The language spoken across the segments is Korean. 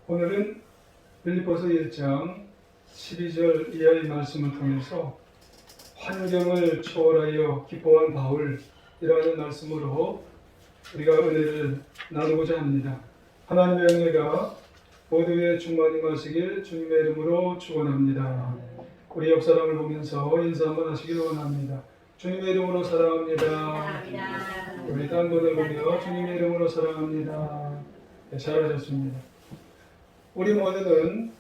오늘은 빌립보서 1장 12절 이하의 말씀을 통해서 환경을 초월하여 기뻐한 바울이라는 말씀으로 우리가 은혜를 나누고자 합니다. 하나님의 은혜가 모두의 충만히 마시길 주님의 이름으로 축원합니다. 우리 옆 사람을 보면서 인사 한번 하시길 원합니다. 주님의 이름으로 사랑합니다. 우리 딴 분을 보며 주님의 이름으로 사랑합니다. 네, 잘하셨습니다. 우리 모두는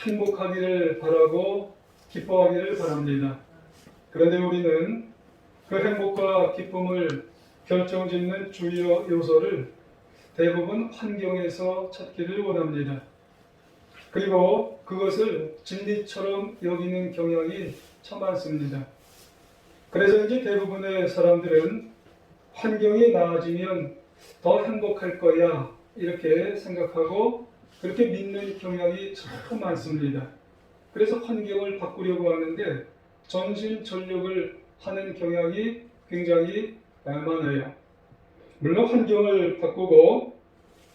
행복하기를 바라고 기뻐하기를 바랍니다. 그런데 우리는 그 행복과 기쁨을 결정짓는 주요 요소를 대부분 환경에서 찾기를 원합니다. 그리고 그것을 진리처럼 여기는 경향이 참 많습니다. 그래서인지 대부분의 사람들은 환경이 나아지면 더 행복할 거야 이렇게 생각하고 그렇게 믿는 경향이 참 많습니다. 그래서 환경을 바꾸려고 하는데 전심전력을 하는 경향이 굉장히 많아요. 물론 환경을 바꾸고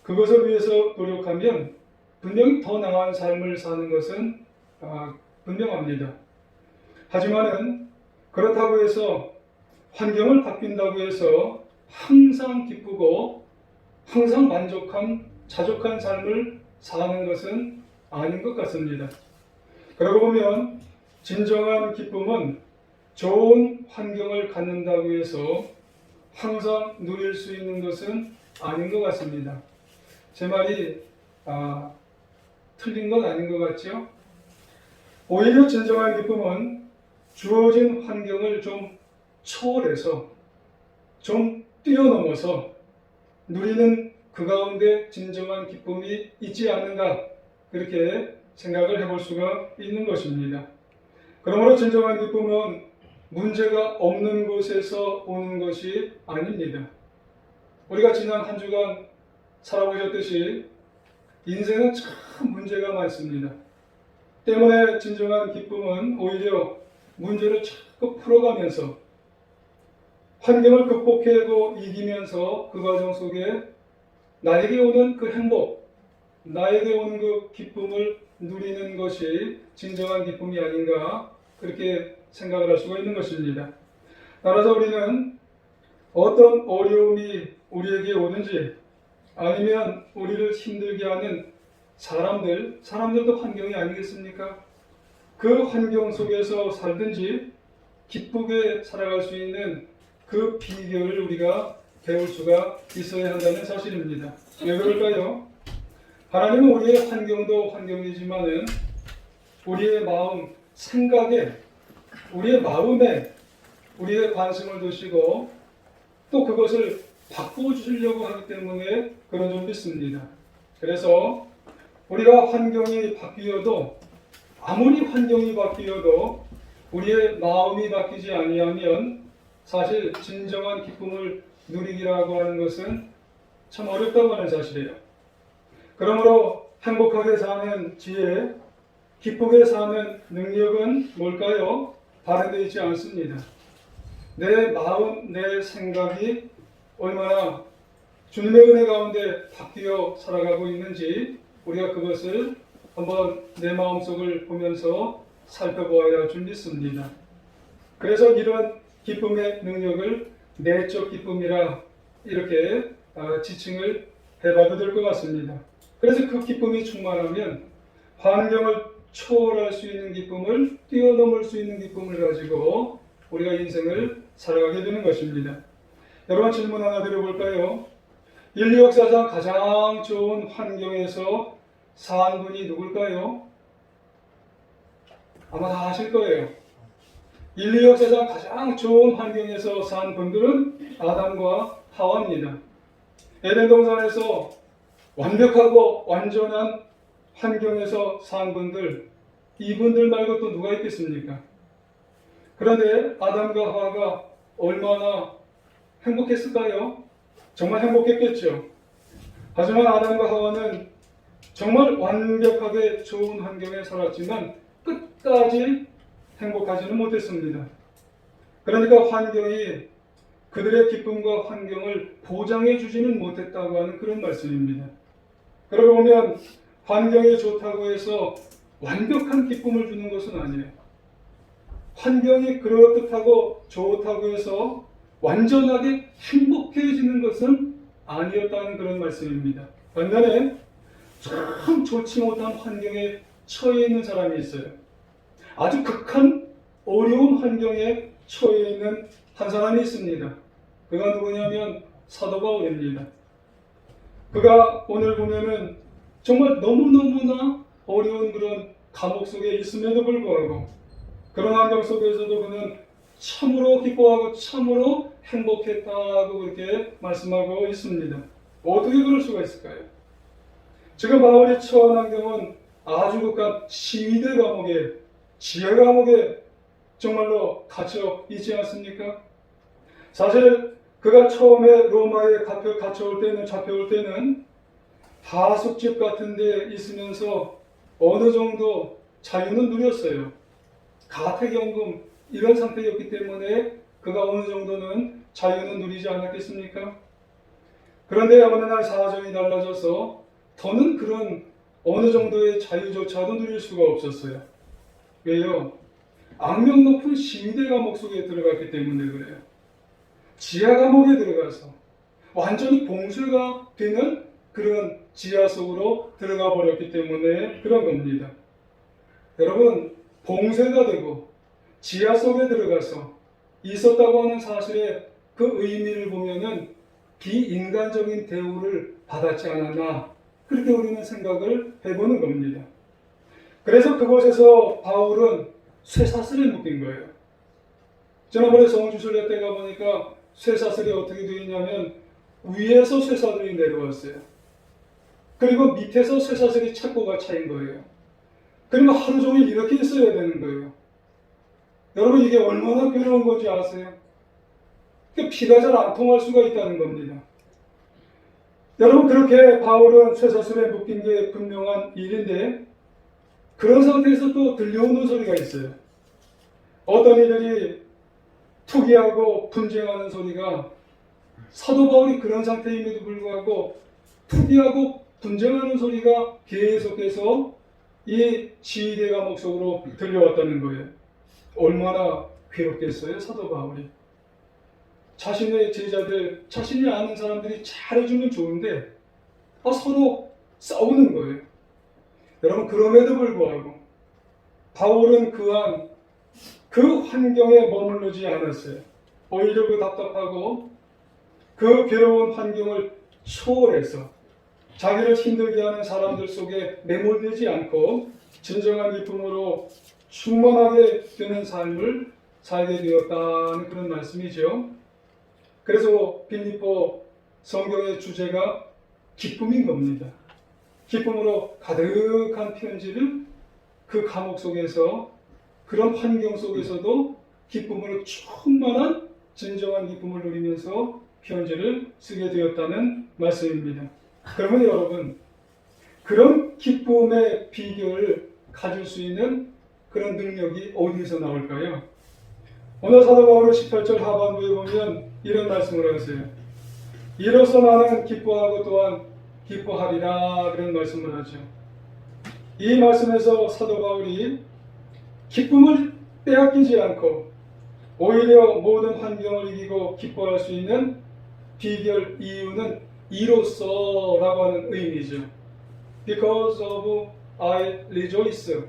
그것을 위해서 노력하면 분명히 더 나은 삶을 사는 것은 분명합니다. 하지만은 그렇다고 해서 환경을 바뀐다고 해서 항상 기쁘고 항상 만족한 자족한 삶을 사는 것은 아닌 것 같습니다. 그러고 보면 진정한 기쁨은 좋은 환경을 갖는다고 해서 항상 누릴 수 있는 것은 아닌 것 같습니다. 제 말이 틀린 건 아닌 것 같죠? 오히려 진정한 기쁨은 주어진 환경을 좀 초월해서 좀 뛰어넘어서 누리는 그 가운데 진정한 기쁨이 있지 않는가 그렇게 생각을 해볼 수가 있는 것입니다. 그러므로 진정한 기쁨은 문제가 없는 곳에서 오는 것이 아닙니다. 우리가 지난 한 주간 살아보셨듯이 인생은 참 문제가 많습니다. 때문에 진정한 기쁨은 오히려 문제를 자꾸 풀어가면서 환경을 극복하고 이기면서 그 과정 속에 나에게 오는 그 행복, 나에게 오는 그 기쁨을 누리는 것이 진정한 기쁨이 아닌가 그렇게 생각을 할 수가 있는 것입니다. 따라서 우리는 어떤 어려움이 우리에게 오든지 아니면 우리를 힘들게 하는 사람들도 환경이 아니겠습니까? 그 환경 속에서 살든지 기쁘게 살아갈 수 있는 그 비결을 우리가 배울 수가 있어야 한다는 사실입니다. 왜 그럴까요? 하나님은 우리의 환경도 환경이지만은 우리의 마음, 생각에, 우리의 마음에 우리의 관심을 두시고 또 그것을 바꿔주시려고 하기 때문에 그런 점 믿습니다. 그래서 우리가 환경이 바뀌어도 아무리 환경이 바뀌어도 우리의 마음이 바뀌지 아니하면 사실 진정한 기쁨을 누리기라고 하는 것은 참 어렵다고 하는 사실이에요. 그러므로 행복하게 사는 지혜, 기쁘게 사는 능력은 뭘까요? 다른 데 있지 않습니다. 내 마음, 내 생각이 얼마나 주님의 은혜 가운데 바뀌어 살아가고 있는지 우리가 그것을 한번 내 마음속을 보면서 살펴보아야 할 줄 믿습니다. 그래서 이런 기쁨의 능력을 내적 기쁨이라 이렇게 지칭을 해봐도 될 것 같습니다. 그래서 그 기쁨이 충만하면 환경을 초월할 수 있는 기쁨을 뛰어넘을 수 있는 기쁨을 가지고 우리가 인생을 살아가게 되는 것입니다. 여러분 질문 하나 드려볼까요? 인류 역사상 가장 좋은 환경에서 산 분이 누굴까요? 아마 다 아실 거예요. 인류 역사상 가장 좋은 환경에서 산 분들은 아담과 하와입니다. 에덴 동산에서 완벽하고 완전한 환경에서 산 분들, 이분들 말고 또 누가 있겠습니까? 그런데 아담과 하와가 얼마나 행복했을까요? 정말 행복했겠죠. 하지만 아담과 하와는 정말 완벽하게 좋은 환경에 살았지만 끝까지 행복하지는 못했습니다. 그러니까 환경이 그들의 기쁨과 환경을 보장해 주지는 못했다고 하는 그런 말씀입니다. 그러고 보면 환경이 좋다고 해서 완벽한 기쁨을 주는 것은 아니에요. 환경이 그럴듯하고 좋다고 해서 완전하게 행복해지는 것은 아니었다는 그런 말씀입니다. 반면에 참 좋지 못한 환경에 처해 있는 사람이 있어요. 아주 극한 어려운 환경에 처해 있는 한 사람이 있습니다. 그가 누구냐면 사도 바울입니다. 그가 오늘 보면은 정말 너무너무나 어려운 그런 감옥 속에 있음에도 불구하고 그런 환경 속에서도 그는 참으로 기뻐하고 참으로 행복했다고 그렇게 말씀하고 있습니다. 어떻게 그럴 수가 있을까요? 지금 바울이 처한 환경은 아주 극한 시위대 감옥에, 지하 감옥에 정말로 갇혀 있지 않습니까? 사실 그가 처음에 로마에 잡혀올 때는 하숙집 같은 데 있으면서 어느 정도 자유는 누렸어요. 가택연금 이런 상태였기 때문에 그가 어느 정도는 자유는 누리지 않았겠습니까? 그런데 어느 날 사정이 달라져서 더는 그런 어느 정도의 자유조차도 누릴 수가 없었어요. 왜요? 악명 높은 시위대 감옥 속에 들어갔기 때문에 그래요. 지하 감옥에 들어가서 완전히 봉쇄가 되는 그런 지하 속으로 들어가 버렸기 때문에 그런 겁니다. 여러분, 봉쇄가 되고 지하 속에 들어가서 있었다고 하는 사실의 그 의미를 보면은 비인간적인 대우를 받았지 않았나, 그렇게 우리는 생각을 해보는 겁니다. 그래서 그곳에서 바울은 쇠사슬에 묶인 거예요. 지난번에 성주순례 때 가보니까 쇠사슬이 어떻게 되어 있냐면 위에서 쇠사슬이 내려왔어요. 그리고 밑에서 쇠사슬이 착고가 차인 거예요. 그러면 하루 종일 이렇게 있어야 되는 거예요. 여러분, 이게 얼마나 괴로운 건지 아세요? 피가 잘 안 통할 수가 있다는 겁니다. 여러분, 그렇게 바울은 쇠사슬에 묶인 게 분명한 일인데 그런 상태에서 또 들려오는 소리가 있어요. 어떤 이들이 투기하고 분쟁하는 소리가, 사도 바울이 그런 상태임에도 불구하고 투기하고 분쟁하는 소리가 계속해서 이 시위대 감옥 속으로 들려왔다는 거예요. 얼마나 괴롭겠어요, 사도 바울이. 자신의 제자들, 자신이 아는 사람들이 잘해주면 좋은데 서로 싸우는 거예요. 여러분, 그럼에도 불구하고 바울은 그한 그 환경에 머무르지 않았어요. 오히려 그 답답하고 그 괴로운 환경을 초월해서 자기를 힘들게 하는 사람들 속에 매몰되지 않고 진정한 기쁨으로 충만하게 되는 삶을 살게 되었다는 그런 말씀이죠. 그래서 빌립보 성경의 주제가 기쁨인 겁니다. 기쁨으로 가득한 편지를 그 감옥 속에서, 그런 환경 속에서도 기쁨으로 충만한 진정한 기쁨을 누리면서 편지를 쓰게 되었다는 말씀입니다. 그러면 여러분, 그런 기쁨의 비결을 가질 수 있는 그런 능력이 어디서 나올까요? 오늘 사도 바울의 18절 하반부에 보면 이런 말씀을 하세요. 이로써 나는 기뻐하고 또한 기뻐하리라, 그런 말씀을 하죠. 이 말씀에서 사도 바울이 기쁨을 빼앗기지 않고 오히려 모든 환경을 이기고 기뻐할 수 있는 비결, 이유는 이로써라고 하는 의미죠. Because of I rejoice.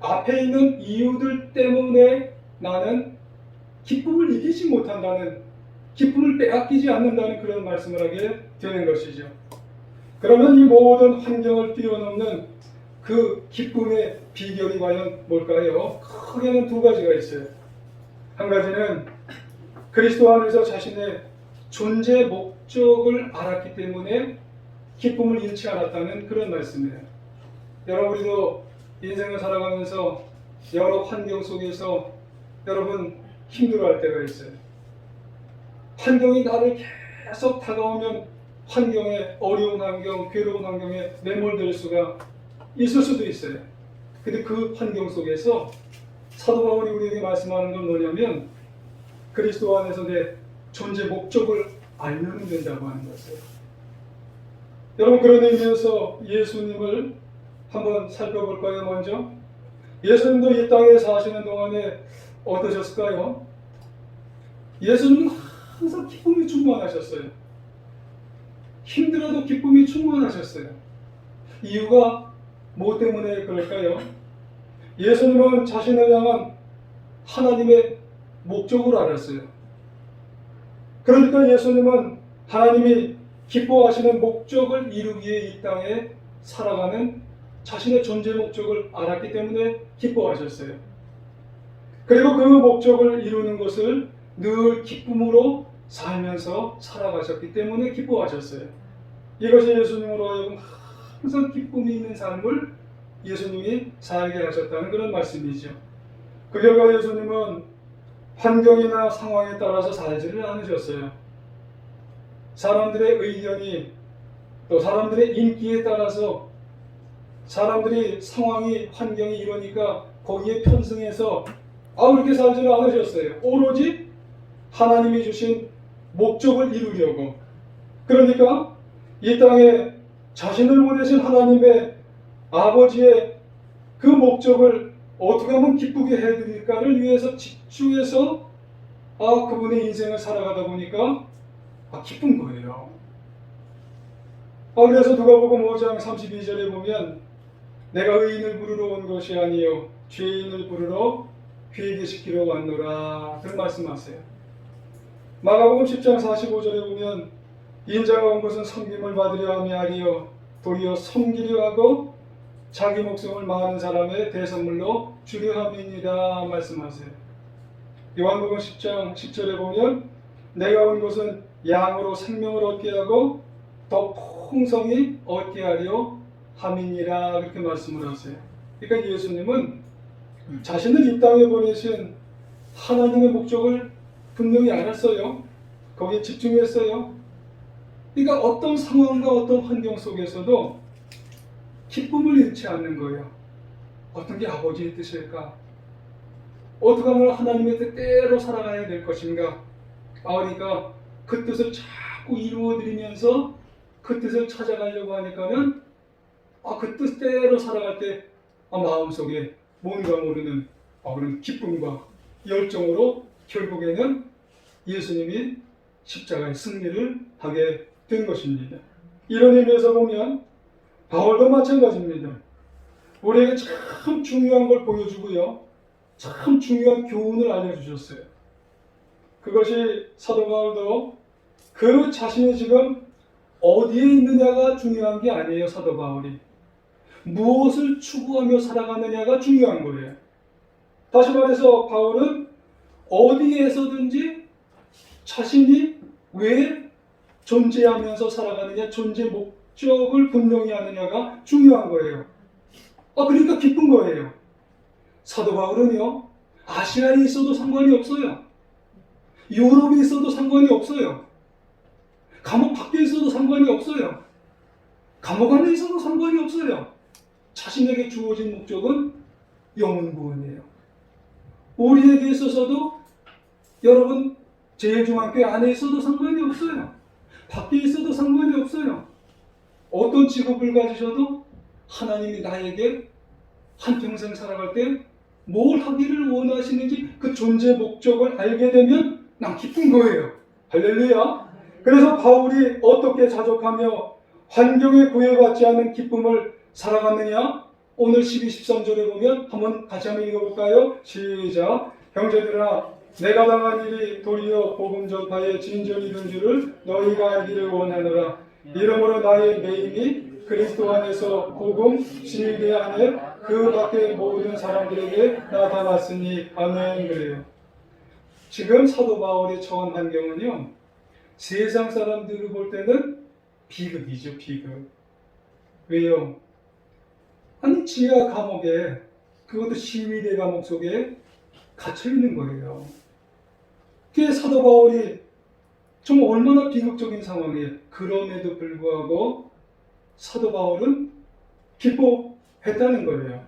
앞에 있는 이유들 때문에 나는 기쁨을 이기지 못한다는, 기쁨을 빼앗기지 않는다는 그런 말씀을 하게 되는 것이죠. 그러면 이 모든 환경을 뛰어넘는 그 기쁨의 비결이 과연 뭘까요? 크게는 두 가지가 있어요. 한 가지는 그리스도 안에서 자신의 존재 목적을 알았기 때문에 기쁨을 잃지 않았다는 그런 말씀이에요. 여러분, 우리도 인생을 살아가면서 여러 환경 속에서 여러분 힘들어할 때가 있어요. 환경이 나를 계속 다가오면 환경에, 어려운 환경, 괴로운 환경에 매몰될 수가 있을 수도 있어요. 근데 그 환경 속에서 사도 바울이 우리에게 말씀하는 건 뭐냐면 그리스도 안에서 내 존재 목적을 알면 된다고 하는 것이에요. 여러분, 그런 의미에서 예수님을 한번 살펴볼까요? 먼저 예수님도 이 땅에 사시는 동안에 어떠셨을까요? 예수님은 항상 기쁨이 충만하셨어요. 힘들어도 기쁨이 충만하셨어요. 이유가 뭐 때문에 그럴까요? 예수님은 자신을 향한 하나님의 목적을 알았어요. 그러니까 예수님은 하나님이 기뻐하시는 목적을 이루기 위해 이 땅에 살아가는 자신의 존재 목적을 알았기 때문에 기뻐하셨어요. 그리고 그 목적을 이루는 것을 늘 기쁨으로 살면서 살아가셨기 때문에 기뻐하셨어요. 이것이 예수님으로 하여금 항상 기쁨이 있는 삶을 예수님이 살게 하셨다는 그런 말씀이죠. 그 결과 예수님은 환경이나 상황에 따라서 살지를 않으셨어요. 사람들의 의견이 또 사람들의 인기에 따라서 사람들이 상황이 환경이 이러니까 거기에 편승해서 그렇게 살지는 않으셨어요. 오로지 하나님이 주신 목적을 이루려고. 그러니까 이 땅에 자신을 보내신 하나님의 아버지의 그 목적을 어떻게 하면 기쁘게 해드릴까를 위해서 집중해서 그분의 인생을 살아가다 보니까 기쁜 거예요. 그래서 누가복음 5장 32절에 보면 내가 의인을 부르러 온 것이 아니요 죄인을 부르러 회개시키러 왔노라 그런 말씀하세요. 마가복음 10장 45절에 보면 인자가 온 것은 섬김을 받으려 함이 아니요 도리어 섬기려 하고 자기 목숨을 많은 사람의 대선물로 주려 함이니라 말씀하세요. 요한복음 10장 10절에 보면 내가 온 것은 양으로 생명을 얻게 하고 더 풍성히 얻게 하려 함이니라 그렇게 말씀을 하세요. 그러니까 예수님은 자신을 이 땅에 보내신 하나님의 목적을 분명히 알았어요. 거기에 집중했어요. 그러니까 어떤 상황과 어떤 환경 속에서도 기쁨을 잃지 않는 거예요. 어떤 게 아버지의 뜻일까? 어떻게 하면 하나님의 뜻대로 살아가야 될 것인가? 그러니까 그 뜻을 자꾸 이루어드리면서 그 뜻을 찾아가려고 하니까는 그 뜻대로 살아갈 때 마음속에 뭔가 모르는 그런 기쁨과 열정으로 결국에는 예수님이 십자가의 승리를 하게 된 것입니다. 이런 의미에서 보면 바울도 마찬가지입니다. 우리에게 참 중요한 걸 보여주고요. 참 중요한 교훈을 알려주셨어요. 그것이 사도 바울도 그 자신이 지금 어디에 있느냐가 중요한 게 아니에요. 사도 바울이 무엇을 추구하며 살아가느냐가 중요한 거예요. 다시 말해서 바울은 어디에서든지 자신이 왜 존재하면서 살아가느냐, 존재 목적을 분명히 하느냐가 중요한 거예요. 그러니까 기쁜 거예요. 사도 바울은요, 아시아에 있어도 상관이 없어요. 유럽에 있어도 상관이 없어요. 감옥 밖에 있어도 상관이 없어요. 감옥 안에 있어도 상관이 없어요. 자신에게 주어진 목적은 영혼 구원이에요. 우리에게 있어서도 여러분 제일중앙교회 안에 있어도 상관이 없어요. 밖에 있어도 상관이 없어요. 어떤 직업을 가지셔도 하나님이 나에게 한평생 살아갈 때 뭘 하기를 원하시는지 그 존재 목적을 알게 되면 난 기쁜 거예요. 할렐루야. 그래서 바울이 어떻게 자족하며 환경에 구애받지 않는 기쁨을 살아갔느냐? 오늘 12, 13절에 보면 같이 한번 읽어볼까요? 시작. 형제들아 내가 당한 일이 도리어 복음 전파의 진전이 된 줄을 너희가 알기를 원하노라. 이러므로 나의 매임이 그리스도 안에서 복음 진리 안에 그 밖의 모든 사람들에게 나타났으니 아멘. 그래요. 지금 사도 바울의 처한 환경은요, 세상 사람들을 볼 때는 비극이죠. 비극. 왜요? 지하 감옥에, 그것도 시위대 감옥 속에 갇혀 있는 거예요. 그게 사도 바울이 정말 얼마나 비극적인 상황이에요. 그럼에도 불구하고 사도 바울은 기뻐했다는 거예요.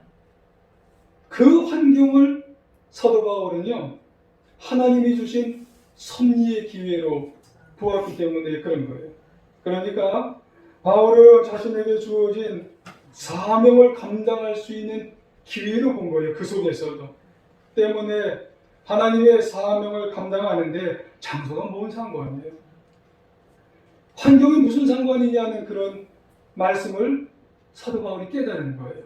그 환경을 사도 바울은요, 하나님이 주신 섭리의 기회로 보았기 때문에 그런 거예요. 그러니까 바울은 자신에게 주어진 사명을 감당할 수 있는 기회로 본 거예요. 그 속에서도. 때문에 하나님의 사명을 감당하는데 장소가 뭔 상관이에요? 환경이 무슨 상관이냐는 그런 말씀을 사도 바울이 깨달은 거예요.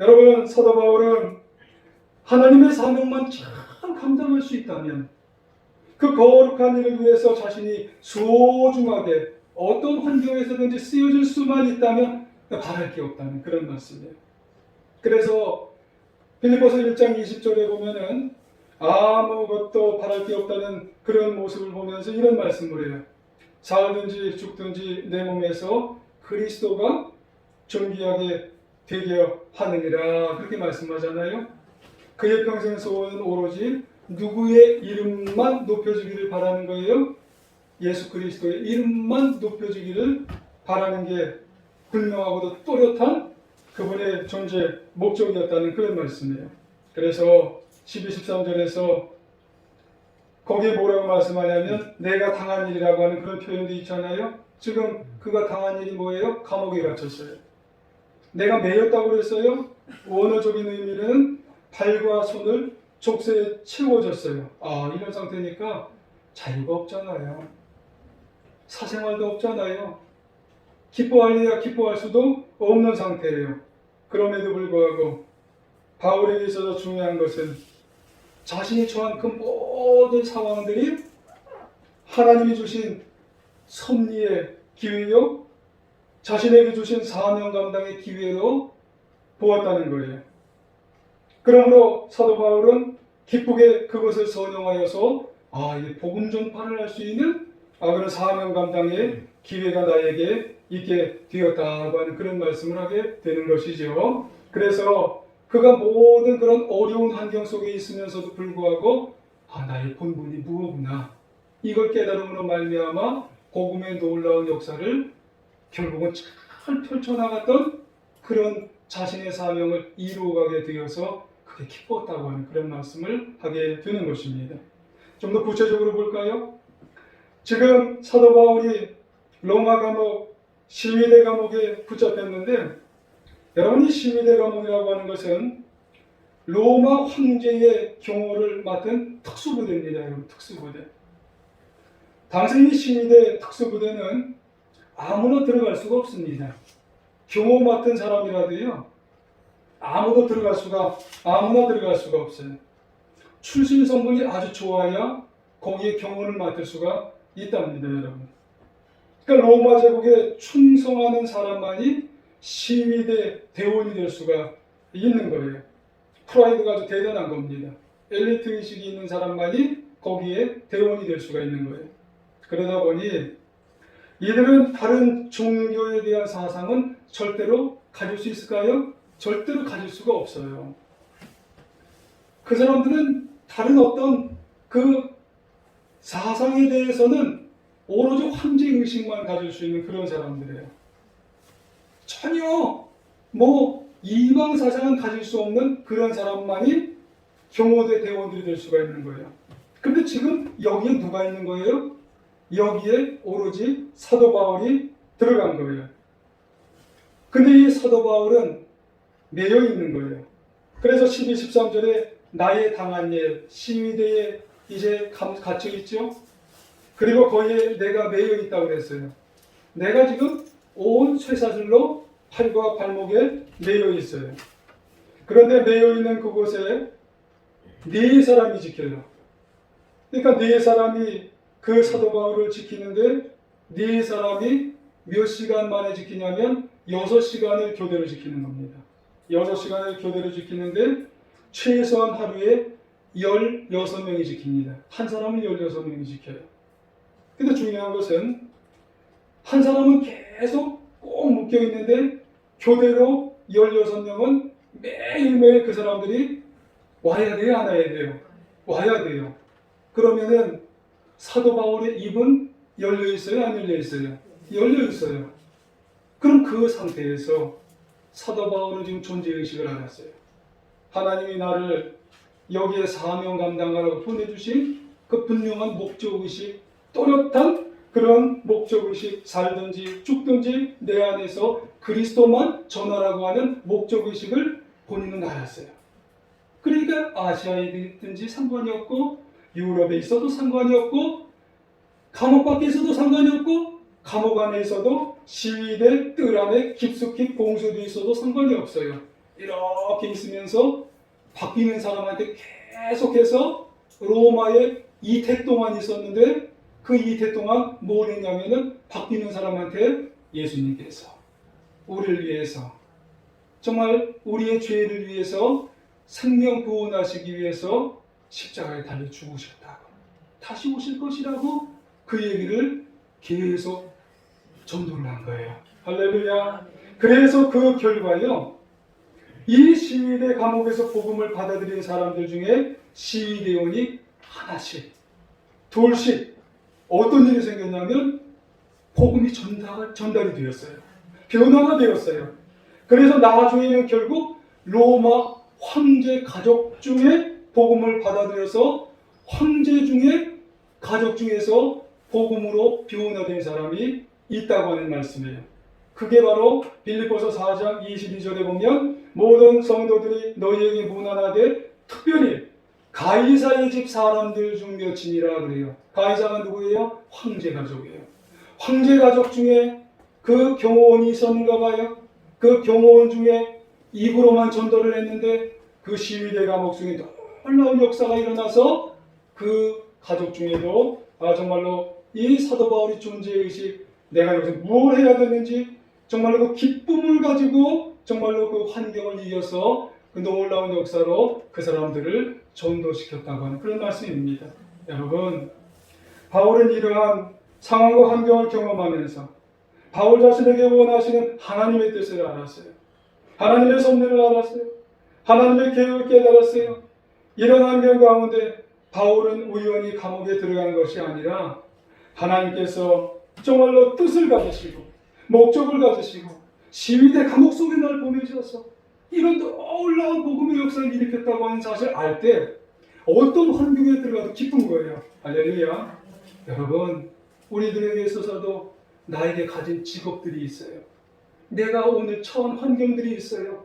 여러분, 사도 바울은 하나님의 사명만 잘 감당할 수 있다면 그 거룩한 일을 위해서 자신이 소중하게 어떤 환경에서든지 쓰여질 수만 있다면 바랄 게 없다는 그런 말씀이에요. 그래서 빌립보서 1장 20절에 보면은 아무것도 바랄 게 없다는 그런 모습을 보면서 이런 말씀을 해요. 살든지 죽든지 내 몸에서 그리스도가 존귀하게 되게 하느니라, 그렇게 말씀하잖아요. 그의 평생 소원은 오로지 누구의 이름만 높여주기를 바라는 거예요? 예수 그리스도의 이름만 높여주기를 바라는 게 분명하고도 또렷한 그분의 존재 목적이었다는 그런 말씀이에요. 그래서 12, 13절에서 거기에 뭐라고 말씀하냐면 내가 당한 일이라고 하는 그런 표현도 있잖아요. 지금 그가 당한 일이 뭐예요? 감옥에 갇혔어요. 내가 매였다고 그랬어요? 원어적인 의미는 발과 손을 족쇄에 채워졌어요. 이런 상태니까 자유가 없잖아요. 사생활도 없잖아요. 기뻐할래야 기뻐할 수도 없는 상태예요. 그럼에도 불구하고 바울에게 있어서 중요한 것은 자신이 처한 그 모든 상황들이 하나님이 주신 섭리의 기회요, 자신에게 주신 사명 감당의 기회로 보았다는 거예요. 그러므로 사도 바울은 기쁘게 그것을 선용하여서 이게 복음 전파를 할 수 있는 그런 사명 감당의 기회가 나에게 있게 되었다고 하는 그런 말씀을 하게 되는 것이죠. 그래서 그가 모든 그런 어려운 환경 속에 있으면서도 불구하고 나의 본분이 무엇구나, 이걸 깨달음으로 말미암아 복음의 놀라운 역사를 결국은 잘 펼쳐나갔던 그런 자신의 사명을 이루어가게 되어서 그게 기뻤다고 하는 그런 말씀을 하게 되는 것입니다. 좀 더 구체적으로 볼까요? 지금 사도 바울이 로마 감옥, 시위대 감옥에 붙잡혔는데, 여러분, 이 시위대 감옥이라고 하는 것은 로마 황제의 경호를 맡은 특수부대입니다. 여러분, 특수부대. 당시 이 시위대 특수부대는 아무나 들어갈 수가 없습니다. 경호 맡은 사람이라도요, 아무나 들어갈 수가 없어요. 출신 성분이 아주 좋아야 거기에 경호를 맡을 수가 있답니다, 여러분. 그러니까 로마 제국에 충성하는 사람만이 시위대 대원이 될 수가 있는 거예요. 프라이드가 아주 대단한 겁니다. 엘리트 의식이 있는 사람만이 거기에 대원이 될 수가 있는 거예요. 그러다 보니 이들은 다른 종교에 대한 사상은 절대로 가질 수 있을까요? 절대로 가질 수가 없어요. 그 사람들은 다른 어떤 그 사상에 대해서는 오로지 황제의식만 가질 수 있는 그런 사람들이에요. 전혀 이방 사상은 가질 수 없는 그런 사람만이 경호대 대원들이 될 수가 있는 거예요. 그런데 지금 여기에 누가 있는 거예요? 여기에 오로지 사도 바울이 들어간 거예요. 근데 이 사도 바울은 매여 있는 거예요. 그래서 12, 13절에 나의 당한 일, 시위대에 이제 갇혀 있죠. 그리고 거기에 내가 매여 있다고 그랬어요. 내가 지금 온 쇠사슬로 팔과 발목에 매여 있어요. 그런데 매여 있는 그곳에 네 사람이 지켜요. 그러니까 네 사람이 그 사도 바울을 지키는데, 네 사람이 몇 시간 만에 지키냐면 6시간을 교대로 지키는 겁니다. 6시간을 교대로 지키는데 최소한 하루에 16명이 지킵니다. 한 사람을 16명이 지켜요. 근데 중요한 것은 한 사람은 계속 꼭 묶여 있는데 교대로 16명은 매일매일 그 사람들이 와야 돼요, 안 와야 돼요? 와야 돼요. 그러면은 사도 바울의 입은 열려 있어요, 안 열려 있어요? 열려 있어요. 그럼 그 상태에서 사도 바울은 지금 존재의식을 알았어요. 하나님이 나를 여기에 사명 감당하라고 보내주신 그 분명한 목적의식, 또렷한 그런 목적의식, 살든지 죽든지 내 안에서 그리스도만 전하라고 하는 목적의식을 본인은 알았어요. 그러니까 아시아에 있든지 상관이 없고 유럽에 있어도 상관이 없고 감옥 밖에 있어도 상관이 없고 감옥 안에 있어도 시위대 뜰 안에 깊숙이 봉쇄되어 있어도 상관이 없어요. 이렇게 있으면서 바뀌는 사람한테 계속해서 로마에 이태 동안 있었는데 그 이태 동안 뭘 했냐면은 바뀌는 사람한테 예수님께서 우리를 위해서 정말 우리의 죄를 위해서 생명 구원하시기 위해서 십자가에 달려 죽으셨다고 다시 오실 것이라고 그 얘기를 계속 전도를 한 거예요. 할렐루야. 그래서 그 결과요, 이 시위대 감옥에서 복음을 받아들인 사람들 중에 시위대원이 하나씩, 둘씩 어떤 일이 생겼냐면 복음이 전달이 되었어요. 변화가 되었어요. 그래서 나중에는 결국 로마 황제 가족 중에 복음을 받아들여서 황제 중에 가족 중에서 복음으로 변화된 사람이 있다고 하는 말씀이에요. 그게 바로 빌립보서 4장 22절에 보면 모든 성도들이 너희에게 문안하되 특별히 가이사의 집 사람들 중 몇이니라 그래요. 가이사가 누구예요? 황제 가족이에요. 황제 가족 중에 그 경호원이 있었는가 봐요. 그 경호원 중에 입으로만 전도를 했는데 그 시위대 감옥 중에 놀라운 역사가 일어나서 그 가족 중에도 정말로 이 사도 바울의 존재의식, 내가 여기서 뭘 해야 되는지 정말로 그 기쁨을 가지고 정말로 그 환경을 이겨서 그 놀라운 역사로 그 사람들을 전도시켰다고 하는 그런 말씀입니다. 여러분, 바울은 이러한 상황과 환경을 경험하면서 바울 자신에게 원하시는 하나님의 뜻을 알았어요. 하나님의 섭리를 알았어요. 하나님의 계획을 깨달았어요. 이런 환경 가운데 바울은 우연히 감옥에 들어간 것이 아니라 하나님께서 정말로 뜻을 가지시고 목적을 가지시고 시위대 감옥 속에 날 보내셔서 이런 놀라운 복음의 역사를 일으켰다고 하는 사실을 알 때 어떤 환경에 들어가도 기쁜 거예요. 할렐루야. 여러분, 우리들에게 있어서도 나에게 가진 직업들이 있어요. 내가 오늘 처한 환경들이 있어요.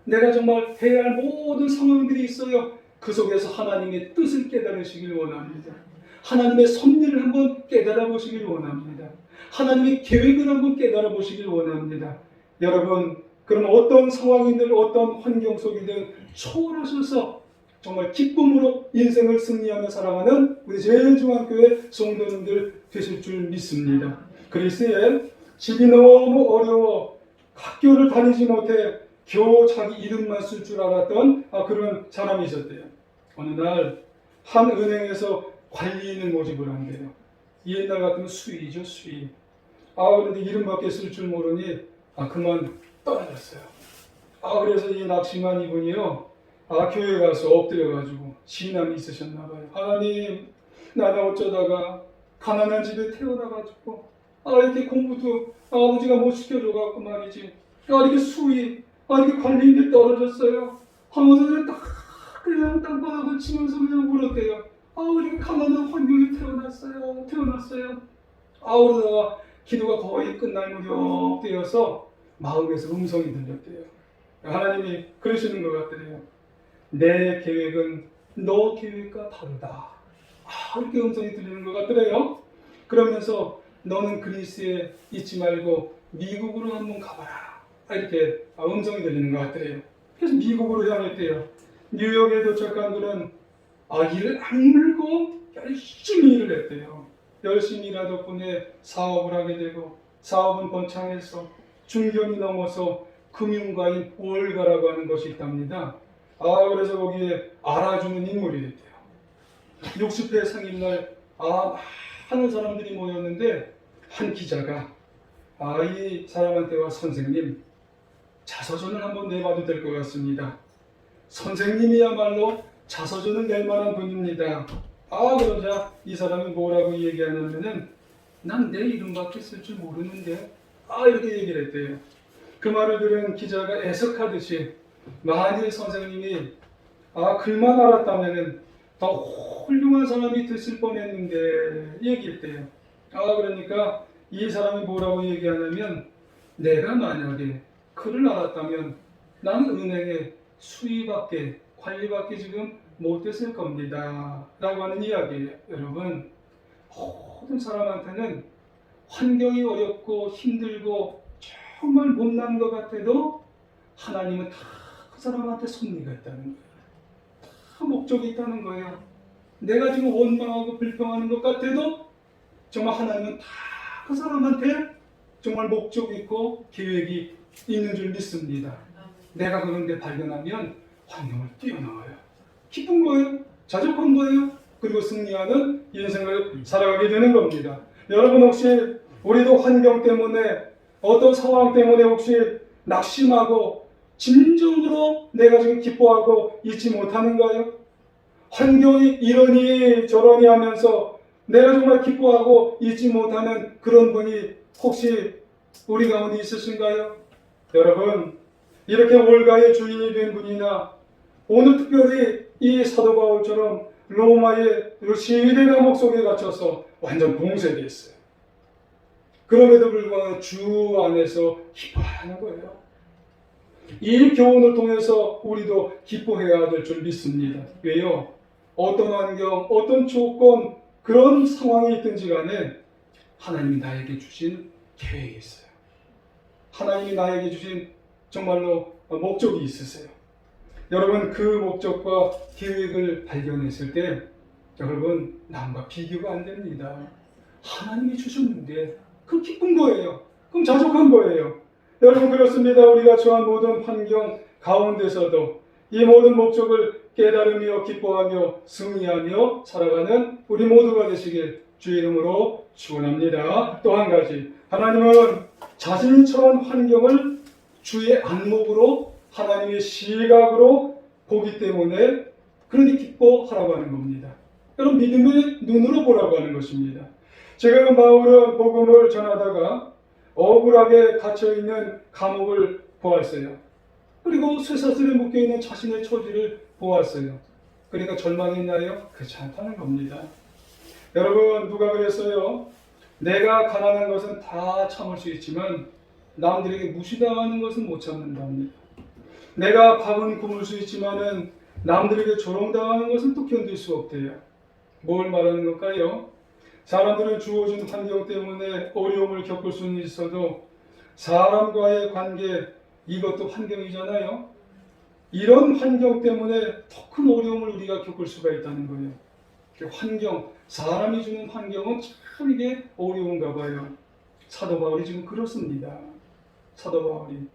내가 정말 해야 할 모든 상황들이 있어요. 그 속에서 하나님의 뜻을 깨달으시길 원합니다. 하나님의 섭리를 한번 깨달아 보시길 원합니다. 하나님의 계획을 한번 깨달아 보시길 원합니다. 여러분, 그럼 어떤 상황이든 어떤 환경 속이든 초월하셔서 정말 기쁨으로 인생을 승리하며 살아가는 우리 제일중앙교회 성도님들 되실 줄 믿습니다. 그리스에 집이 너무 어려워 학교를 다니지 못해 겨우 자기 이름만 쓸 줄 알았던 그런 사람이 있었대요. 어느 날 한 은행에서 관리인을 모집을 한대요. 옛날 같으면 수의죠, 수의. 그런데 이름밖에 쓸 줄 모르니 그만 떠나졌어요. 그래서 이 낙심한 이분이요, 교회 가서 엎드려가지고 신앙이 있으셨나 봐요. 하나님, 나는 어쩌다가 가난한 집에 태어나가지고 이렇게 공부도 아버지가 못 시켜줘갖고 말이지, 이렇게 수의, 이렇게 관리인데 떨어졌어요. 하면서 딱 그냥 땅바닥을 치면서 그냥 울었대요. 이렇게 가난한 환경에 태어났어요. 그러다가 기도가 거의 끝날 무렵 되어서 마음에서 음성이 들렸대요. 하나님이 그러시는 것 같더래요. 내 계획은 너 계획과 다르다. 이렇게 음성이 들리는 것 같더래요. 그러면서 너는 그리스에 있지 말고 미국으로 한번 가봐라. 이렇게 음성이 들리는 것 같더래요. 그래서 미국으로 향했대요. 뉴욕에 도착한 그는 일을 악물고 열심히 일을 했대요. 열심히 일하 덕분에 사업을 하게 되고 사업은 번창해서 중견이 넘어서 금융가인 월가라고 하는 것이 있답니다. 그래서 거기에 알아주는 인물이 됐대요. 60회 생일날 많은 사람들이 모였는데 한 기자가 이 사람한테 와 선생님 자서전을 한번 내봐도 될 것 같습니다. 선생님이야말로 자서전을 낼 만한 분입니다. 그러자 이 사람이 뭐라고 얘기하냐면은 난 내 이름밖에 쓸 줄 모르는데 이렇게 얘기를 했대요. 그 말을 들은 기자가 애석하듯이 만일 선생님이 글만 알았다면은 더 훌륭한 사람이 됐을 뻔했는데 얘기했대요. 그러니까 이 사람이 뭐라고 얘기하냐면, 내가 만약에 그를 알았다면 나는 은행에 수의밖에 관리밖에 지금 못했을 겁니다 라고 하는 이야기예요. 여러분, 모든 사람한테는 환경이 어렵고 힘들고 정말 못난 것 같아도 하나님은 다 그 사람한테 섭리가 있다는 거예요. 다 목적이 있다는 거예요. 내가 지금 원망하고 불평하는 것 같아도 정말 하나님은 다 그 사람한테 정말 목적이 있고 계획이 있는 줄 믿습니다. 내가 그런데 발견하면 환경을 뛰어넘어요. 기쁜 거예요. 자족한 거예요. 그리고 승리하는 인생을 살아가게 되는 겁니다. 여러분, 혹시 우리도 환경 때문에, 어떤 상황 때문에 혹시 낙심하고 진정으로 내가 지금 기뻐하고 있지 못하는가요? 환경이 이러니 저러니 하면서 내가 정말 기뻐하고 있지 못하는 그런 분이 혹시 우리 가운데 있으신가요? 여러분, 이렇게 올가의 주인이 된 분이나 오늘 특별히 이 사도 바울처럼 로마의 시위대 감옥 속에 갇혀서 완전 봉쇄됐어요. 그럼에도 불구하고 주 안에서 기뻐하는 거예요. 이 교훈을 통해서 우리도 기뻐해야 될 줄 믿습니다. 왜요? 어떤 환경, 어떤 조건, 그런 상황이 있든지 간에 하나님이 나에게 주신 계획이 있어요. 하나님이 나에게 주신 정말로 목적이 있으세요. 여러분, 그 목적과 계획을 발견했을 때 여러분, 남과 비교가 안 됩니다. 하나님이 주셨는데 그럼 기쁜 거예요. 그럼 자족한 거예요. 여러분, 그렇습니다. 우리가 처한 모든 환경 가운데서도 이 모든 목적을 깨달으며 기뻐하며 승리하며 살아가는 우리 모두가 되시길 주의 이름으로 축원합니다. 또 한 가지, 하나님은 자신이 처한 환경을 주의 안목으로, 하나님의 시각으로 보기 때문에 그러니 기뻐하라고 하는 겁니다. 여러분, 믿음의 눈으로 보라고 하는 것입니다. 지금 바울은 복음을 전하다가 억울하게 갇혀있는 감옥을 보았어요. 그리고 쇠사슬에 묶여있는 자신의 처지를 보았어요. 그러니까 절망했나요? 그렇지 않다는 겁니다. 여러분, 누가 그랬어요? 내가 가난한 것은 다 참을 수 있지만 남들에게 무시당하는 것은 못 참는답니다. 내가 밥은 굶을 수 있지만은 남들에게 조롱당하는 것은 또 견딜 수 없대요. 뭘 말하는 걸까요? 사람들은 주어진 환경 때문에 어려움을 겪을 수는 있어도 사람과의 관계, 이것도 환경이잖아요. 이런 환경 때문에 더 큰 어려움을 우리가 겪을 수가 있다는 거예요. 환경, 사람이 주는 환경은 참 이게 어려운가 봐요. 사도 바울이 지금 그렇습니다. 사도 바울이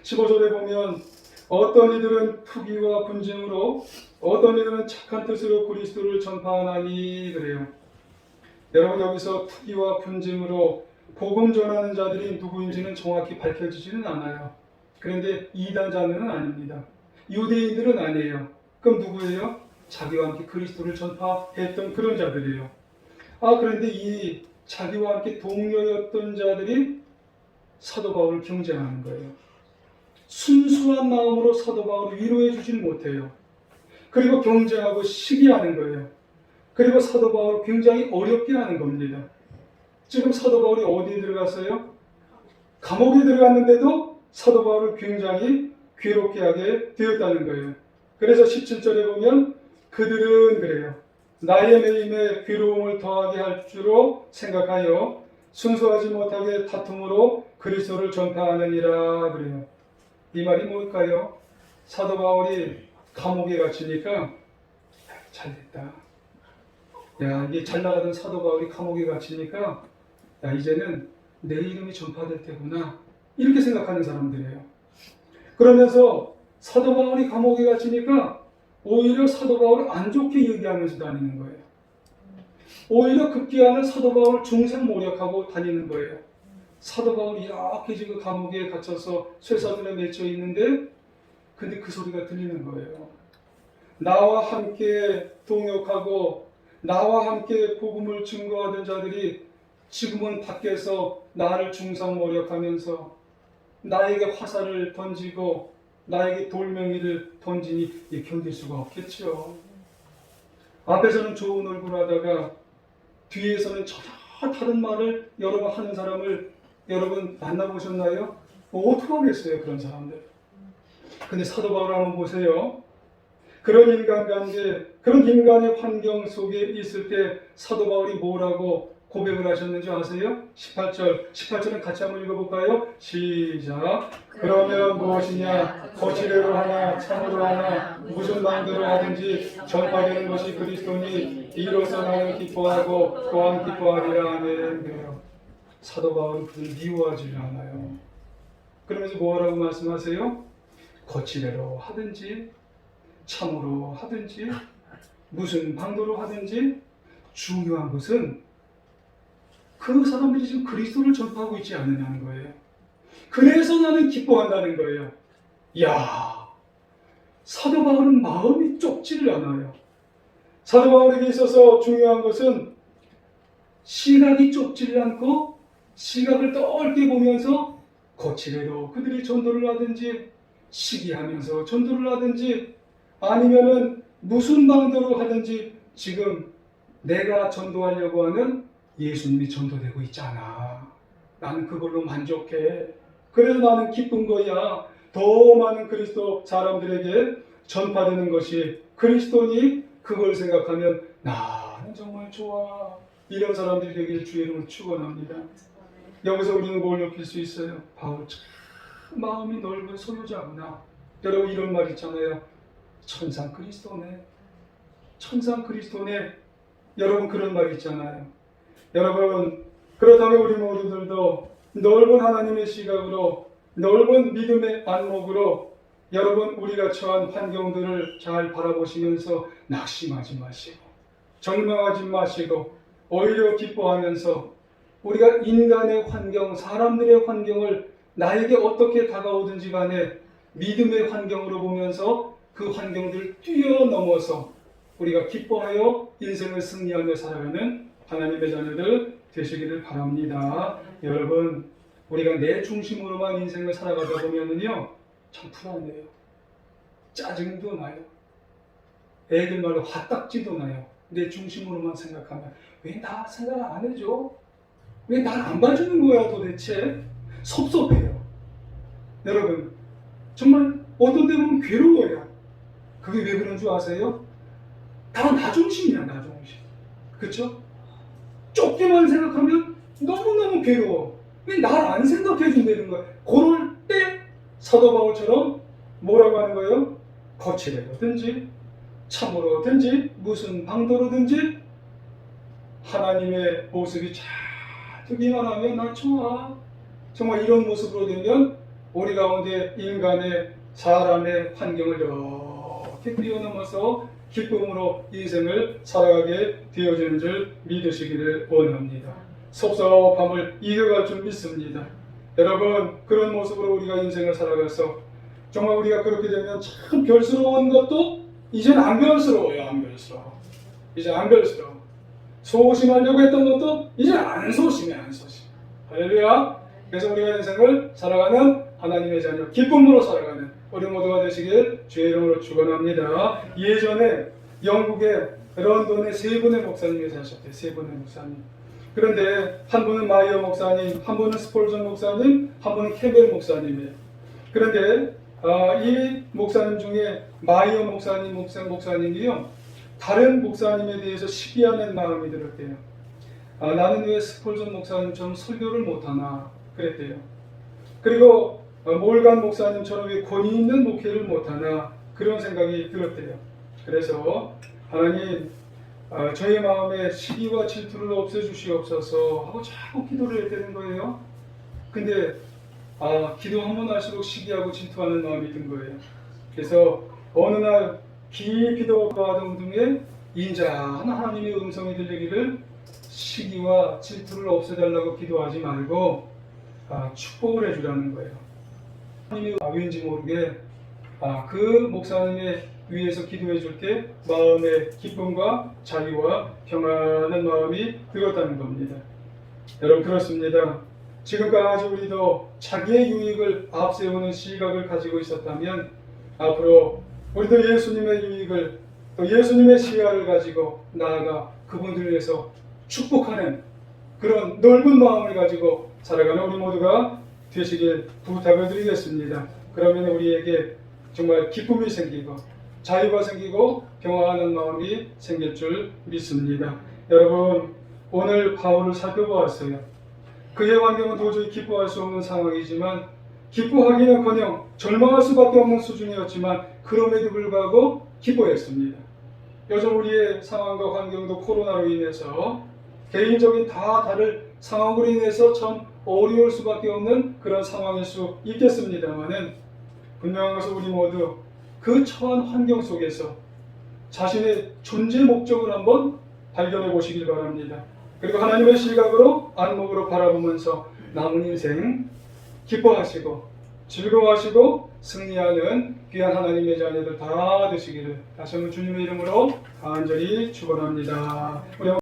15절에 보면 어떤 이들은 투기와 분쟁으로, 어떤 이들은 착한 뜻으로 그리스도를 전파하나니 그래요. 여러분, 여기서 투기와 분쟁으로 복음 전하는 자들이 누구인지는 정확히 밝혀지지는 않아요. 그런데 이단자는 아닙니다. 유대인들은 아니에요. 그럼 누구예요? 자기와 함께 그리스도를 전파했던 그런 자들이에요. 그런데 이 자기와 함께 동료였던 자들이 사도 바울을 경쟁하는 거예요. 순수한 마음으로 사도 바울을 위로해 주질 못해요. 그리고 경쟁하고 시기하는 거예요. 그리고 사도 바울을 굉장히 어렵게 하는 겁니다. 지금 사도 바울이 어디에 들어갔어요? 감옥에 들어갔는데도 사도 바울을 굉장히 괴롭게 하게 되었다는 거예요. 그래서 17절에 보면 그들은 그래요. 나의 매임에 괴로움을 더하게 할 줄로 생각하여 순수하지 못하게 다툼으로 그리스도를 전파하느니라 그래요. 이 말이 뭘까요? 사도 바울이 감옥에 갇히니까 잘됐다. 이게 잘 나가던 사도 바울이 감옥에 갇히니까 이제는 내 이름이 전파될 테구나. 이렇게 생각하는 사람들이에요. 그러면서 사도 바울이 감옥에 갇히니까 오히려 사도 바울을 안 좋게 얘기하면서 다니는 거예요. 오히려 급기야는 사도 바울을 중생모략하고 다니는 거예요. 사도 바울이 이렇게 지금 감옥에 갇혀서 쇠사슬에 맺혀 있는데 근데 그 소리가 들리는 거예요. 나와 함께 동역하고 나와 함께 복음을 증거하던 자들이 지금은 밖에서 나를 중상모략하면서 나에게 화살을 던지고 나에게 돌멩이를 던지니 견딜 수가 없겠죠. 앞에서는 좋은 얼굴 하다가 뒤에서는 전혀 다른 말을 여러 번 하는 사람을 여러분 만나보셨나요? 어떻게 하겠어요, 그런 사람들. 근데 사도 바울 한번 보세요. 그런 인간관계, 그런 인간의 환경 속에 있을 때 사도 바울이 뭐라고 고백을 하셨는지 아세요? 18절은 같이 한번 읽어볼까요? 시작. 그러면 무엇이냐? 거칠애로 하나, 참으로 하나, 무슨 마음대로 하든지 전파되는 것이 그리스도니 이로써 나는 기뻐하고 또한 기뻐하리라. 아멘. 사도 바울은 그들 미워하지 않아요. 그러면서 뭐라고 말씀하세요? 거칠애로 하든지 참으로 하든지 무슨 방도로 하든지 중요한 것은 그 사람들이 지금 그리스도를 전파하고 있지 않느냐는 거예요. 그래서 나는 기뻐한다는 거예요. 이야, 사도 바울은 마음이 좁지를 않아요. 사도 바울에게 있어서 중요한 것은 시각이 좁지를 않고 시각을 넓게 보면서 거칠애로 그들이 전도를 하든지 시기하면서 전도를 하든지 아니면은 무슨 방도로 하든지 지금 내가 전도하려고 하는 예수님이 전도되고 있잖아. 나는 그걸로 만족해. 그래서 나는 기쁜 거야. 더 많은 그리스도 사람들에게 전파되는 것이 그리스도니 그걸 생각하면 나는 정말 좋아. 이런 사람들이 되길 주의 이름으로 축원합니다. 여기서 우리는 뭘 느낄 수 있어요? 바울 참 마음이 넓은 소유자구나. 여러분 이런 말 있잖아요. 천상 그리스도네. 천상 그리스도네. 여러분 그런 말 있잖아요. 여러분 그렇다면 우리 모두들도 넓은 하나님의 시각으로 넓은 믿음의 안목으로 여러분 우리가 처한 환경들을 잘 바라보시면서 낙심하지 마시고 절망하지 마시고 오히려 기뻐하면서 우리가 인간의 환경, 사람들의 환경을 나에게 어떻게 다가오든지 간에 믿음의 환경으로 보면서 그 환경들을 뛰어넘어서 우리가 기뻐하여 인생을 승리하며 살아가는 하나님의 자녀들 되시기를 바랍니다. 여러분, 우리가 내 중심으로만 인생을 살아가다 보면은요, 참 불안해요. 짜증도 나요. 애들 말로 화딱지도 나요. 내 중심으로만 생각하면 왜 나 생각 안 해줘? 왜 날 안 봐주는 거야 도대체? 섭섭해요. 여러분, 정말 어떤 데 보면 괴로워요. 그게 왜 그런 줄 아세요? 다 나 중심이야, 나 중심. 그쵸? 좁게만 생각하면 너무너무 괴로워. 왜 날 안 생각해 준다는 거야? 그럴 때 사도 바울처럼 뭐라고 하는 거예요? 거칠애로든지 참으로든지 무슨 방도로든지 하나님의 모습이 잘 되기만 하면 나 좋아. 정말 이런 모습으로 되면 우리 가운데 인간의 사람의 환경을 이렇게 뛰어넘어서 기쁨으로 인생을 살아가게 되어지는 줄 믿으시기를 원합니다. 섭섭함을 이겨갈 줄 믿습니다. 여러분 그런 모습으로 우리가 인생을 살아가서 정말 우리가 그렇게 되면 참 별스러운 것도 이제는 안 별스러워요. 안 별스러워. 이제 안 별스러워. 소심하려고 했던 것도 이제 안 소심해. 안 소심. 할렐루야. 그래서 우리가 인생을 살아가는 하나님의 자녀 기쁨으로 살아가는 우리 모두가 되시길 주의 이름으로 축원합니다. 예전에 영국의 런던에 세 분의 목사님이 사셨대요. 세 분의 목사님. 그런데 한 분은 마이어 목사님, 한 분은 스폴전 목사님, 한 분은 캠벨 목사님이에요. 그런데 이 목사님 중에 마이어 목사님이요. 다른 목사님에 대해서 시기하는 마음이 들었대요. 나는 왜 스폴전 목사님처럼 설교를 못하나 그랬대요. 그리고 몰간 목사님처럼 왜 권위 있는 목회를 못하나 그런 생각이 들었대요. 그래서 하나님 저의 마음에 시기와 질투를 없애주시옵소서 하고 자꾸 기도를 했다는 거예요. 근데 기도하면 할수록 시기하고 질투하는 마음이 든 거예요. 그래서 어느 날 깊이 기도하던 중에 인자한 하나님의 음성이 들리기를 시기와 질투를 없애달라고 기도하지 말고 축복을 해주라는 거예요. 하나님이 왠지 모르게 그 목사님의 위에서 기도해 줄 때 마음의 기쁨과 자유와 평안한 마음이 들었다는 겁니다. 여러분 그렇습니다. 지금까지 우리도 자기의 유익을 앞세우는 시각을 가지고 있었다면 앞으로 우리도 예수님의 유익을 또 예수님의 시야를 가지고 나아가 그분들을 위해서 축복하는 그런 넓은 마음을 가지고 살아가는 우리 모두가 되시길 부탁을 드리겠습니다. 그러면 우리에게 정말 기쁨이 생기고 자유가 생기고 평화하는 마음이 생길 줄 믿습니다. 여러분, 오늘 바울을 살펴보았어요. 그의 환경은 도저히 기뻐할 수 없는 상황이지만 기뻐하기는커녕 절망할 수밖에 없는 수준이었지만 그럼에도 불구하고 기뻐했습니다. 요즘 우리의 상황과 환경도 코로나로 인해서 개인적인 다 다를 상황으로 인해서 참 어려울 수밖에 없는 그런 상황일 수 있겠습니다만은 분명한 것은 우리 모두 그 처한 환경 속에서 자신의 존재 목적을 한번 발견해 보시길 바랍니다. 그리고 하나님의 시각으로 안목으로 바라보면서 남은 인생 기뻐하시고 즐거워하시고 승리하는 귀한 하나님의 자녀들 다 되시기를 다시 한번 주님의 이름으로 간절히 축원합니다. 우리